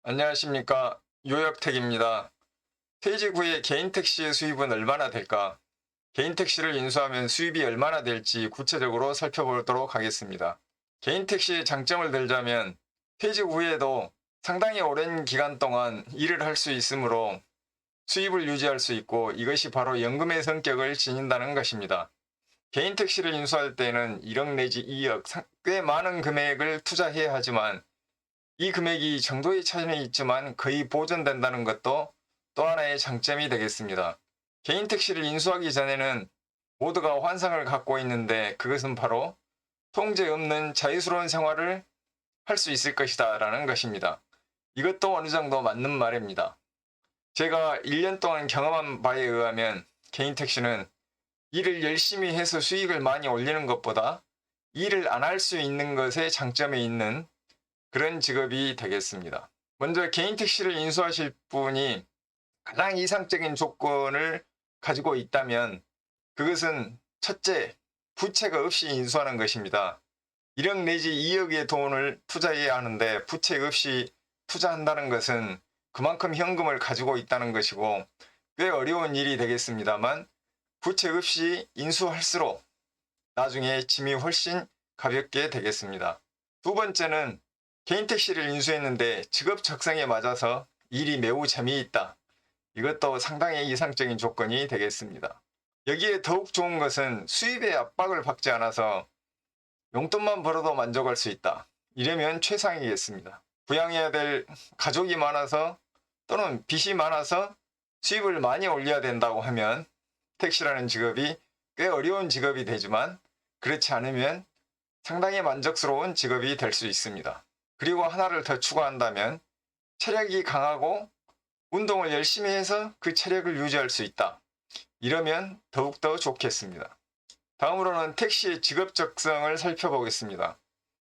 안녕하십니까. 요역택입니다. 퇴직 후에 개인 택시의 수입은 얼마나 될까? 개인 택시를 인수하면 수입이 얼마나 될지 구체적으로 살펴보도록 하겠습니다. 개인 택시의 장점을 들자면 퇴직 후에도 상당히 오랜 기간 동안 일을 할 수 있으므로 수입을 유지할 수 있고 이것이 바로 연금의 성격을 지닌다는 것입니다. 개인 택시를 인수할 때는 1억 내지 2억 꽤 많은 금액을 투자해야 하지만 이 금액이 정도의 차이는 있지만 거의 보존된다는 것도 또 하나의 장점이 되겠습니다. 개인 택시를 인수하기 전에는 모두가 환상을 갖고 있는데 그것은 바로 통제 없는 자유스러운 생활을 할 수 있을 것이다 라는 것입니다. 이것도 어느 정도 맞는 말입니다. 제가 1년 동안 경험한 바에 의하면 개인 택시는 일을 열심히 해서 수익을 많이 올리는 것보다 일을 안 할 수 있는 것에 장점이 있는 그런 직업이 되겠습니다. 먼저 개인 택시를 인수하실 분이 가장 이상적인 조건을 가지고 있다면 그것은 첫째, 부채가 없이 인수하는 것입니다. 1억 내지 2억의 돈을 투자해야 하는데 부채 없이 투자한다는 것은 그만큼 현금을 가지고 있다는 것이고 꽤 어려운 일이 되겠습니다만 부채 없이 인수할수록 나중에 짐이 훨씬 가볍게 되겠습니다. 두 번째는 개인 택시를 인수했는데 직업 적성에 맞아서 일이 매우 재미있다. 이것도 상당히 이상적인 조건이 되겠습니다. 여기에 더욱 좋은 것은 수입의 압박을 받지 않아서 용돈만 벌어도 만족할 수 있다. 이러면 최상이겠습니다. 부양해야 될 가족이 많아서 또는 빚이 많아서 수입을 많이 올려야 된다고 하면 택시라는 직업이 꽤 어려운 직업이 되지만 그렇지 않으면 상당히 만족스러운 직업이 될 수 있습니다. 그리고 하나를 더 추가한다면 체력이 강하고 운동을 열심히 해서 그 체력을 유지할 수 있다. 이러면 더욱더 좋겠습니다. 다음으로는 택시의 직업 적성을 살펴보겠습니다.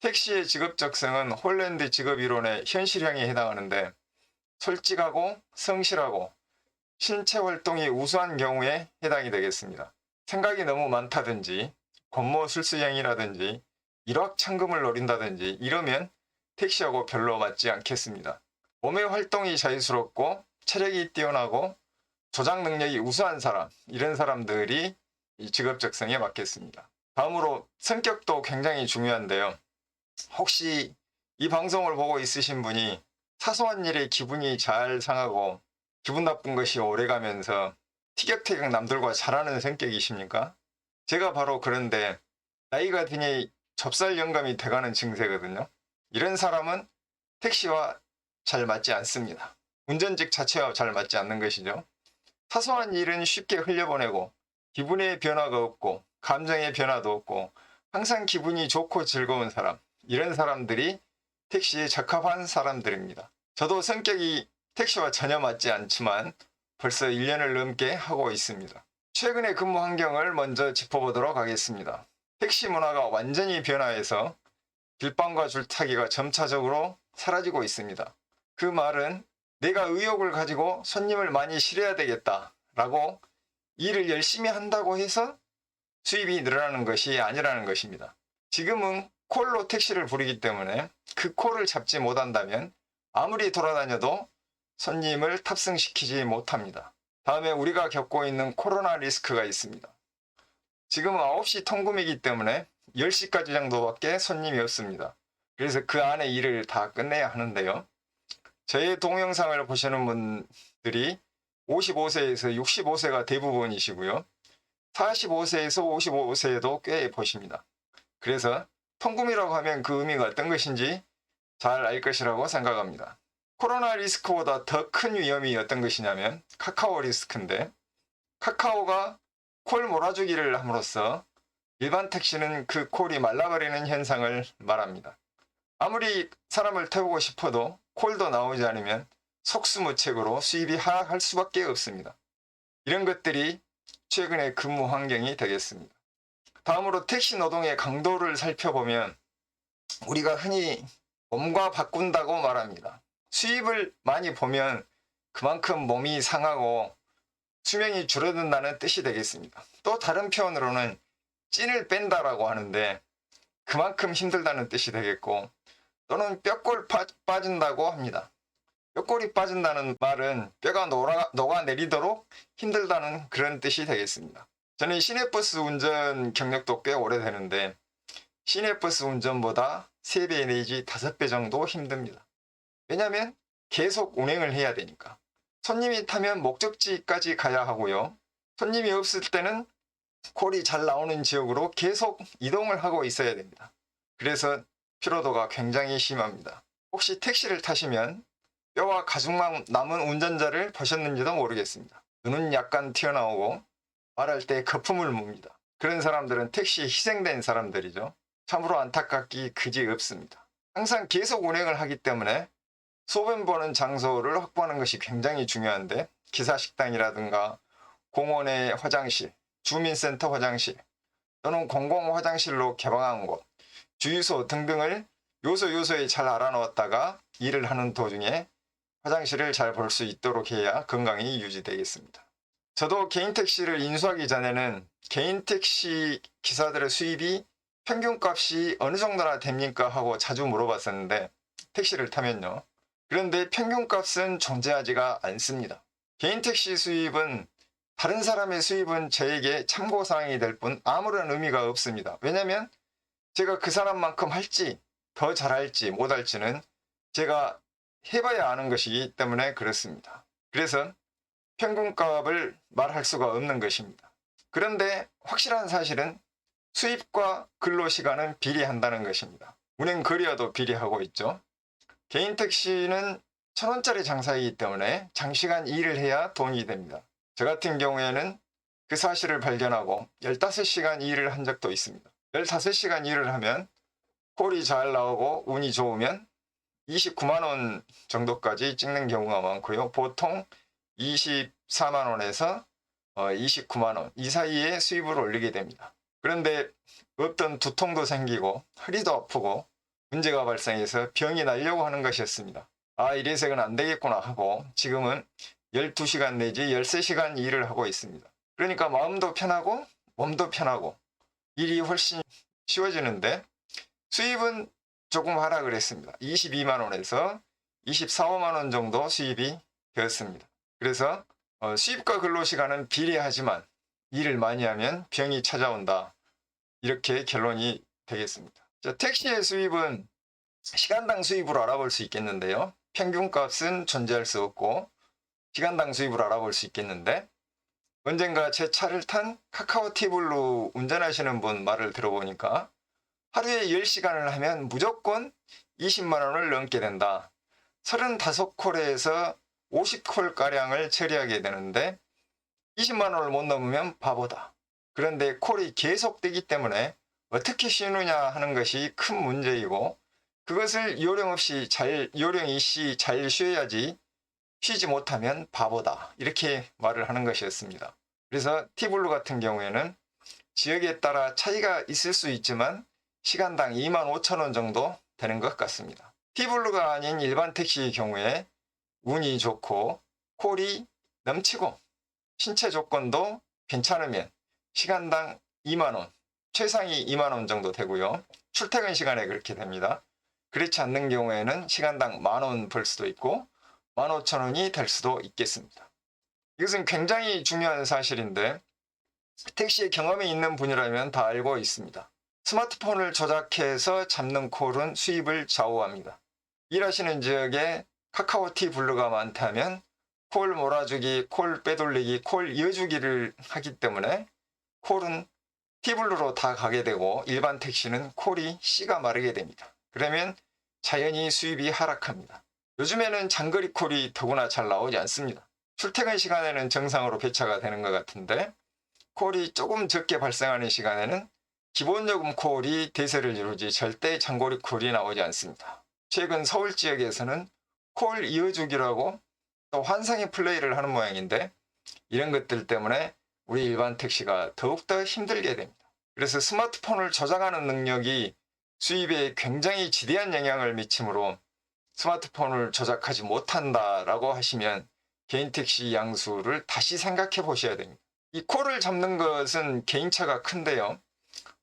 택시의 직업 적성은 홀랜드 직업이론의 현실형에 해당하는데 솔직하고 성실하고 신체 활동이 우수한 경우에 해당이 되겠습니다. 생각이 너무 많다든지 권모술수형이라든지 일확천금을 노린다든지 이러면 택시하고 별로 맞지 않겠습니다. 몸의 활동이 자유스럽고 체력이 뛰어나고 조작 능력이 우수한 사람, 이런 사람들이 이 직업 적성에 맞겠습니다. 다음으로 성격도 굉장히 중요한데요. 혹시 이 방송을 보고 있으신 분이 사소한 일에 기분이 잘 상하고 기분 나쁜 것이 오래가면서 티격태격 남들과 잘하는 성격이십니까? 제가 바로 그런데 나이가 드니 접살 영감이 돼가는 증세거든요. 이런 사람은 택시와 잘 맞지 않습니다. 운전직 자체와 잘 맞지 않는 것이죠. 사소한 일은 쉽게 흘려보내고 기분의 변화가 없고 감정의 변화도 없고 항상 기분이 좋고 즐거운 사람, 이런 사람들이 택시에 적합한 사람들입니다. 저도 성격이 택시와 전혀 맞지 않지만 벌써 1년을 넘게 하고 있습니다. 최근의 근무 환경을 먼저 짚어보도록 하겠습니다. 택시 문화가 완전히 변화해서 길빵과 줄타기가 점차적으로 사라지고 있습니다. 그 말은 내가 의욕을 가지고 손님을 많이 실어야 되겠다 라고 일을 열심히 한다고 해서 수입이 늘어나는 것이 아니라는 것입니다. 지금은 콜로 택시를 부르기 때문에 그 콜을 잡지 못한다면 아무리 돌아다녀도 손님을 탑승시키지 못합니다. 다음에 우리가 겪고 있는 코로나 리스크가 있습니다. 지금은 9시 통금이기 때문에 10시까지 정도밖에 손님이 없습니다. 그래서 그 안에 일을 다 끝내야 하는데요. 제 동영상을 보시는 분들이 55세에서 65세가 대부분이시고요. 45세에서 55세도 꽤 보십니다. 그래서 통금이라고 하면 그 의미가 어떤 것인지 잘 알 것이라고 생각합니다. 코로나 리스크보다 더 큰 위험이 어떤 것이냐면 카카오 리스크인데, 카카오가 콜 몰아주기를 함으로써 일반 택시는 그 콜이 말라버리는 현상을 말합니다. 아무리 사람을 태우고 싶어도 콜도 나오지 않으면 속수무책으로 수입이 하락할 수밖에 없습니다. 이런 것들이 최근의 근무 환경이 되겠습니다. 다음으로 택시 노동의 강도를 살펴보면 우리가 흔히 몸과 바꾼다고 말합니다. 수입을 많이 보면 그만큼 몸이 상하고 수명이 줄어든다는 뜻이 되겠습니다. 또 다른 표현으로는 찐을 뺀다라고 하는데 그만큼 힘들다는 뜻이 되겠고, 또는 뼈골 빠진다고 합니다. 뼈골이 빠진다는 말은 뼈가 녹아내리도록 힘들다는 그런 뜻이 되겠습니다. 저는 시내버스 운전 경력도 꽤 오래되는데 시내버스 운전보다 3배 내지 5배 정도 힘듭니다. 왜냐하면 계속 운행을 해야 되니까. 손님이 타면 목적지까지 가야 하고요. 손님이 없을 때는 콜이 잘 나오는 지역으로 계속 이동을 하고 있어야 됩니다. 그래서 피로도가 굉장히 심합니다. 혹시 택시를 타시면 뼈와 가죽만 남은 운전자를 보셨는지도 모르겠습니다. 눈은 약간 튀어나오고 말할 때 거품을 뭅니다. 그런 사람들은 택시에 희생된 사람들이죠. 참으로 안타깝기 그지없습니다. 항상 계속 운행을 하기 때문에 소변 보는 장소를 확보하는 것이 굉장히 중요한데 기사식당이라든가 공원의 화장실, 주민센터 화장실 또는 공공화장실로 개방한 곳, 주유소 등등을 요소요소에 잘 알아놓았다가 일을 하는 도중에 화장실을 잘 볼 수 있도록 해야 건강이 유지되겠습니다. 저도 개인택시를 인수하기 전에는 개인택시 기사들의 수입이 평균값이 어느 정도나 됩니까 하고 자주 물어봤었는데 택시를 타면요. 그런데 평균값은 존재하지가 않습니다. 개인택시 수입은 다른 사람의 수입은 저에게 참고사항이 될 뿐 아무런 의미가 없습니다. 왜냐하면 제가 그 사람만큼 할지 더 잘할지 못할지는 제가 해봐야 아는 것이기 때문에 그렇습니다. 그래서 평균값을 말할 수가 없는 것입니다. 그런데 확실한 사실은 수입과 근로시간은 비례한다는 것입니다. 운행거리와도 비례하고 있죠. 개인택시는 1,000원짜리 장사이기 때문에 장시간 일을 해야 돈이 됩니다. 저 같은 경우에는 그 사실을 발견하고 15시간 일을 한 적도 있습니다. 15시간 일을 하면 콜이 잘 나오고 운이 좋으면 29만원 정도까지 찍는 경우가 많고요. 보통 24만원에서 29만원 이 사이에 수입을 올리게 됩니다. 그런데 없던 두통도 생기고 허리도 아프고 문제가 발생해서 병이 나려고 하는 것이었습니다. 아, 이래서는 안 되겠구나 하고 지금은 12시간 내지 13시간 일을 하고 있습니다. 그러니까 마음도 편하고 몸도 편하고 일이 훨씬 쉬워지는데 수입은 조금 하락을 했습니다. 22만원에서 24, 5만원 정도 수입이 되었습니다. 그래서 수입과 근로시간은 비례하지만 일을 많이 하면 병이 찾아온다. 이렇게 결론이 되겠습니다. 자, 택시의 수입은 시간당 수입으로 알아볼 수 있겠는데요. 평균값은 존재할 수 없고 시간당 수입을 알아볼 수 있겠는데 언젠가 제 차를 탄 카카오티블로 운전하시는 분 말을 들어보니까 하루에 10시간을 하면 무조건 20만원을 넘게 된다. 35콜에서 50콜가량을 처리하게 되는데 20만원을 못 넘으면 바보다. 그런데 콜이 계속되기 때문에 어떻게 쉬느냐 하는 것이 큰 문제이고 그것을 요령 있이 잘 쉬어야지 쉬지 못하면 바보다. 이렇게 말을 하는 것이었습니다. 그래서 티블루 같은 경우에는 지역에 따라 차이가 있을 수 있지만 시간당 25,000원 정도 되는 것 같습니다. 티블루가 아닌 일반 택시의 경우에 운이 좋고 콜이 넘치고 신체 조건도 괜찮으면 시간당 2만원, 최상이 2만원 정도 되고요. 출퇴근 시간에 그렇게 됩니다. 그렇지 않는 경우에는 시간당 10,000원 벌 수도 있고 15,000원이 될 수도 있겠습니다. 이것은 굉장히 중요한 사실인데 택시에 경험이 있는 분이라면 다 알고 있습니다. 스마트폰을 조작해서 잡는 콜은 수입을 좌우합니다. 일하시는 지역에 카카오티 블루가 많다면 콜 몰아주기, 콜 빼돌리기, 콜 이어주기를 하기 때문에 콜은 티블루로 다 가게 되고 일반 택시는 콜이 씨가 마르게 됩니다. 그러면 자연히 수입이 하락합니다. 요즘에는 장거리 콜이 더구나 잘 나오지 않습니다. 출퇴근 시간에는 정상으로 배차가 되는 것 같은데 콜이 조금 적게 발생하는 시간에는 기본요금 콜이 대세를 이루지 절대 장거리 콜이 나오지 않습니다. 최근 서울 지역에서는 콜 이어주기라고 또 환상의 플레이를 하는 모양인데 이런 것들 때문에 우리 일반 택시가 더욱더 힘들게 됩니다. 그래서 스마트폰을 조작하는 능력이 수입에 굉장히 지대한 영향을 미치므로 스마트폰을 조작하지 못한다라고 하시면 개인택시 양수를 다시 생각해 보셔야 됩니다. 이 콜을 잡는 것은 개인차가 큰데요.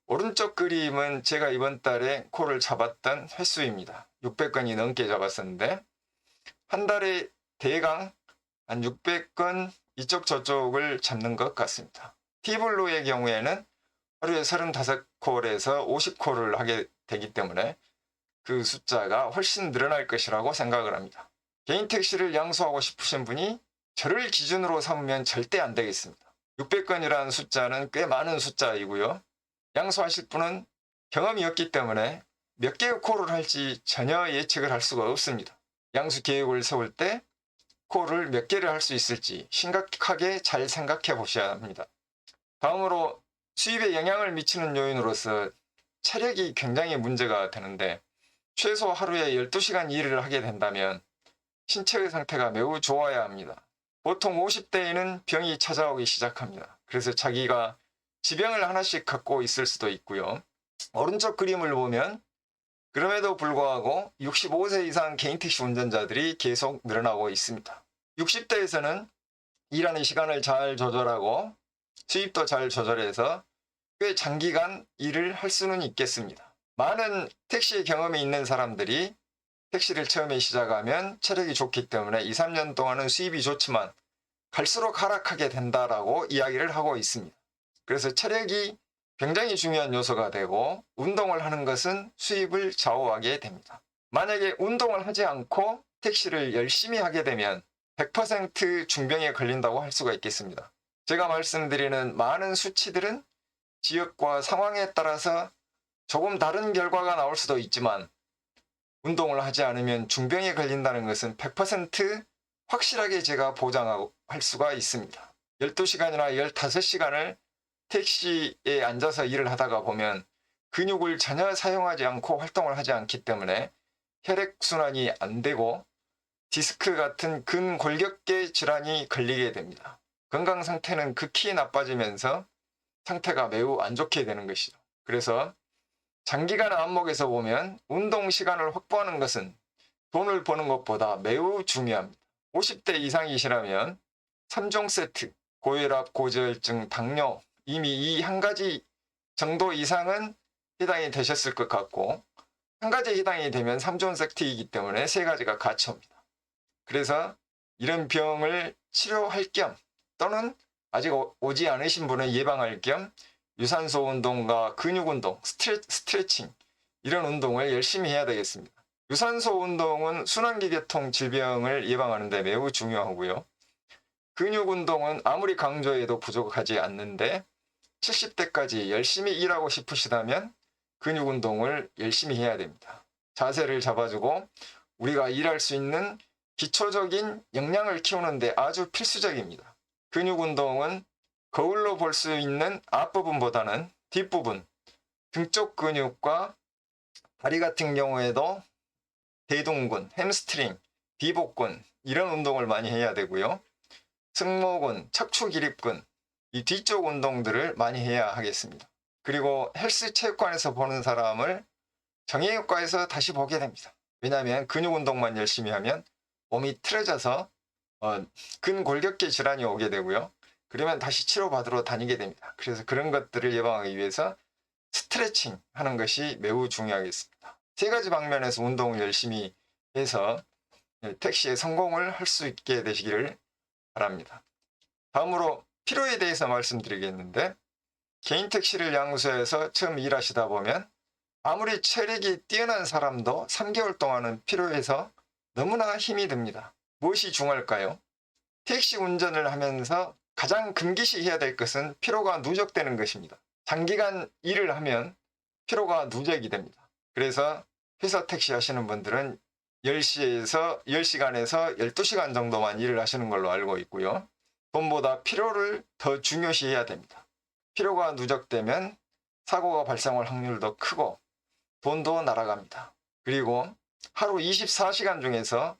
오른쪽 그림은 제가 이번 달에 콜을 잡았던 횟수입니다. 600건이 넘게 잡았었는데 한 달에 대강 한 600건 이쪽 저쪽을 잡는 것 같습니다. T블루의 경우에는 하루에 35콜에서 50콜을 하게 되기 때문에 그 숫자가 훨씬 늘어날 것이라고 생각을 합니다. 개인 택시를 양수하고 싶으신 분이 저를 기준으로 삼으면 절대 안 되겠습니다. 600건이라는 숫자는 꽤 많은 숫자이고요. 양수하실 분은 경험이 없기 때문에 몇 개의 콜을 할지 전혀 예측을 할 수가 없습니다. 양수 계획을 세울 때 콜을 몇 개를 할 수 있을지 심각하게 잘 생각해 보셔야 합니다. 다음으로 수입에 영향을 미치는 요인으로서 체력이 굉장히 문제가 되는데, 최소 하루에 12시간 일을 하게 된다면 신체의 상태가 매우 좋아야 합니다. 보통 50대에는 병이 찾아오기 시작합니다. 그래서 자기가 지병을 하나씩 갖고 있을 수도 있고요. 오른쪽 그림을 보면 그럼에도 불구하고 65세 이상 개인택시 운전자들이 계속 늘어나고 있습니다. 60대에서는 일하는 시간을 잘 조절하고 수입도 잘 조절해서 꽤 장기간 일을 할 수는 있겠습니다. 많은 택시 경험이 있는 사람들이 택시를 처음에 시작하면 체력이 좋기 때문에 2, 3년 동안은 수입이 좋지만 갈수록 하락하게 된다라고 이야기를 하고 있습니다. 그래서 체력이 굉장히 중요한 요소가 되고, 운동을 하는 것은 수입을 좌우하게 됩니다. 만약에 운동을 하지 않고 택시를 열심히 하게 되면 100% 중병에 걸린다고 할 수가 있겠습니다. 제가 말씀드리는 많은 수치들은 지역과 상황에 따라서 조금 다른 결과가 나올 수도 있지만, 운동을 하지 않으면 중병에 걸린다는 것은 100% 확실하게 제가 보장할 수가 있습니다. 12시간이나 15시간을 택시에 앉아서 일을 하다가 보면 근육을 전혀 사용하지 않고 활동을 하지 않기 때문에 혈액순환이 안 되고 디스크 같은 근골격계 질환이 걸리게 됩니다. 건강 상태는 극히 나빠지면서 상태가 매우 안 좋게 되는 것이죠. 그래서 장기간 안목에서 보면 운동 시간을 확보하는 것은 돈을 버는 것보다 매우 중요합니다. 50대 이상이시라면 3종 세트, 고혈압, 고지혈증, 당뇨, 이미 이 한 가지 정도 이상은 해당이 되셨을 것 같고, 한 가지 해당이 되면 3종 세트이기 때문에 세 가지가 같이 옵니다. 그래서 이런 병을 치료할 겸, 또는 아직 오지 않으신 분을 예방할 겸 유산소 운동과 근육 운동, 스트레칭, 이런 운동을 열심히 해야 되겠습니다. 유산소 운동은 순환기계통 질병을 예방하는 데 매우 중요하고요. 근육 운동은 아무리 강조해도 부족하지 않는데, 70대까지 열심히 일하고 싶으시다면 근육 운동을 열심히 해야 됩니다. 자세를 잡아주고 우리가 일할 수 있는 기초적인 역량을 키우는 데 아주 필수적입니다. 근육 운동은 거울로 볼 수 있는 앞부분보다는 뒷부분, 등 쪽 근육과 다리 같은 경우에도 대둔근, 햄스트링, 비복근, 이런 운동을 많이 해야 되고요. 승모근, 척추기립근, 이 뒤쪽 운동들을 많이 해야 하겠습니다. 그리고 헬스 체육관에서 보는 사람을 정형외과에서 다시 보게 됩니다. 왜냐하면 근육 운동만 열심히 하면 몸이 틀어져서 근골격계 질환이 오게 되고요. 그러면 다시 치료받으러 다니게 됩니다. 그래서 그런 것들을 예방하기 위해서 스트레칭 하는 것이 매우 중요하겠습니다. 세 가지 방면에서 운동을 열심히 해서 택시에 성공을 할 수 있게 되시기를 바랍니다. 다음으로 피로에 대해서 말씀드리겠는데, 개인 택시를 양수해서 처음 일하시다 보면 아무리 체력이 뛰어난 사람도 3개월 동안은 피로해서 너무나 힘이 듭니다. 무엇이 중요할까요? 택시 운전을 하면서 가장 금기시해야 될 것은 피로가 누적되는 것입니다. 장기간 일을 하면 피로가 누적이 됩니다. 그래서 회사 택시 하시는 분들은 10시간에서 12시간 정도만 일을 하시는 걸로 알고 있고요. 돈보다 피로를 더 중요시해야 됩니다. 피로가 누적되면 사고가 발생할 확률도 크고 돈도 날아갑니다. 그리고 하루 24시간 중에서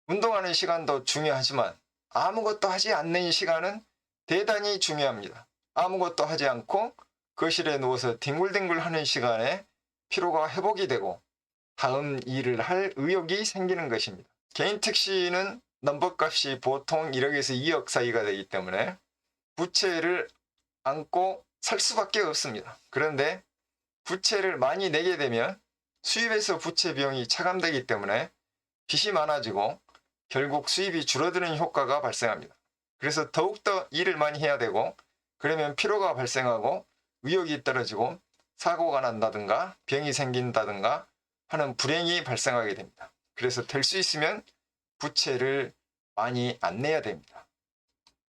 운동하는 시간도 중요하지만 아무것도 하지 않는 시간은 대단히 중요합니다. 아무것도 하지 않고 거실에 누워서 뒹굴뒹굴 하는 시간에 피로가 회복이 되고 다음 일을 할 의욕이 생기는 것입니다. 개인 택시는 넘버값이 보통 1억에서 2억 사이가 되기 때문에 부채를 안고 살 수밖에 없습니다. 그런데 부채를 많이 내게 되면 수입에서 부채 비용이 차감되기 때문에 빚이 많아지고 결국 수입이 줄어드는 효과가 발생합니다. 그래서 더욱더 일을 많이 해야 되고, 그러면 피로가 발생하고 의욕이 떨어지고 사고가 난다든가 병이 생긴다든가 하는 불행이 발생하게 됩니다. 그래서 될 수 있으면 부채를 많이 안 내야 됩니다.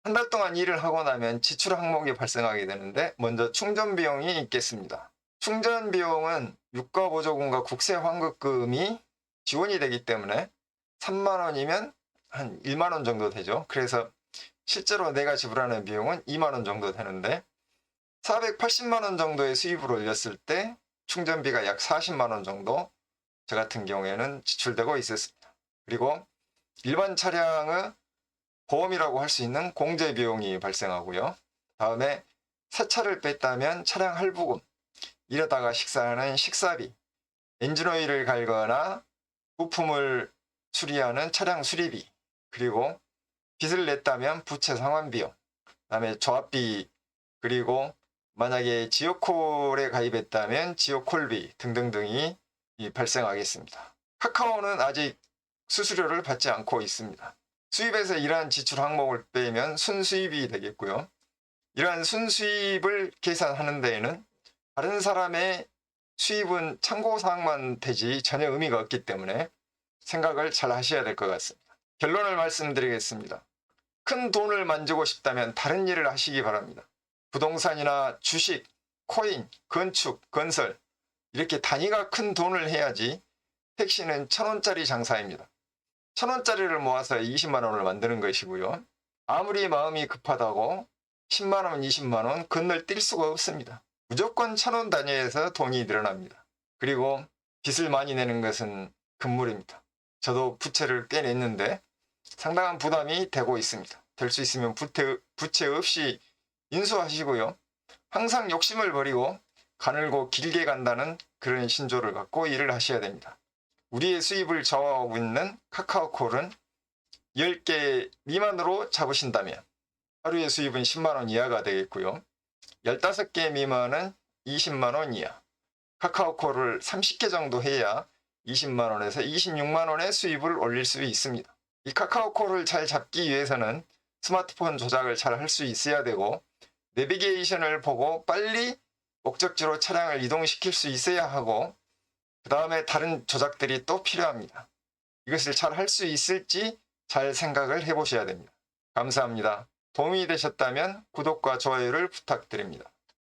한 달 동안 일을 하고 나면 지출 항목이 발생하게 되는데, 먼저 충전 비용이 있겠습니다. 충전 비용은 유가보조금과 국세환급금이 지원이 되기 때문에 3만 원이면 한 1만 원 정도 되죠. 그래서 실제로 내가 지불하는 비용은 2만 원 정도 되는데, 480만 원 정도의 수입을 올렸을 때 충전비가 약 40만 원 정도 저 같은 경우에는 지출되고 있었습니다. 그리고 일반 차량의 보험이라고 할 수 있는 공제 비용이 발생하고요. 다음에 새 차를 뺐다면 차량 할부금, 이러다가 식사하는 식사비, 엔진오일을 갈거나 부품을 수리하는 차량 수리비, 그리고 빚을 냈다면 부채 상환 비용, 그다음에 조합비, 그리고 만약에 지오콜에 가입했다면 지오콜비 등등등이 발생하겠습니다. 카카오는 아직 수수료를 받지 않고 있습니다. 수입에서 이러한 지출 항목을 빼면 순수입이 되겠고요. 이러한 순수입을 계산하는 데에는 다른 사람의 수입은 참고사항만 되지 전혀 의미가 없기 때문에 생각을 잘 하셔야 될 것 같습니다. 결론을 말씀드리겠습니다. 큰 돈을 만지고 싶다면 다른 일을 하시기 바랍니다. 부동산이나 주식, 코인, 건축, 건설, 이렇게 단위가 큰 돈을 해야지. 택시는 1,000원짜리 장사입니다. 1,000원짜리를 모아서 20만 원을 만드는 것이고요. 아무리 마음이 급하다고 10만 원, 20만 원 건널 뛸 수가 없습니다. 무조건 1,000원 단위에서 돈이 늘어납니다. 그리고 빚을 많이 내는 것은 금물입니다. 저도 부채를 꽤 냈는데 상당한 부담이 되고 있습니다. 될 수 있으면 부채 없이 인수하시고요. 항상 욕심을 버리고 가늘고 길게 간다는 그런 신조를 갖고 일을 하셔야 됩니다. 우리의 수입을 좌우하고 있는 카카오콜은 10개 미만으로 잡으신다면 하루의 수입은 10만 원 이하가 되겠고요. 15개 미만은 20만 원 이하. 카카오콜을 30개 정도 해야 20만 원에서 26만 원의 수입을 올릴 수 있습니다. 이 카카오콜을 잘 잡기 위해서는 스마트폰 조작을 잘 할 수 있어야 되고, 내비게이션을 보고 빨리 목적지로 차량을 이동시킬 수 있어야 하고, 그 다음에 다른 조작들이 또 필요합니다. 이것을 잘 할 수 있을지 잘 생각을 해보셔야 됩니다. 감사합니다. 도움이 되셨다면 구독과 좋아요를 부탁드립니다.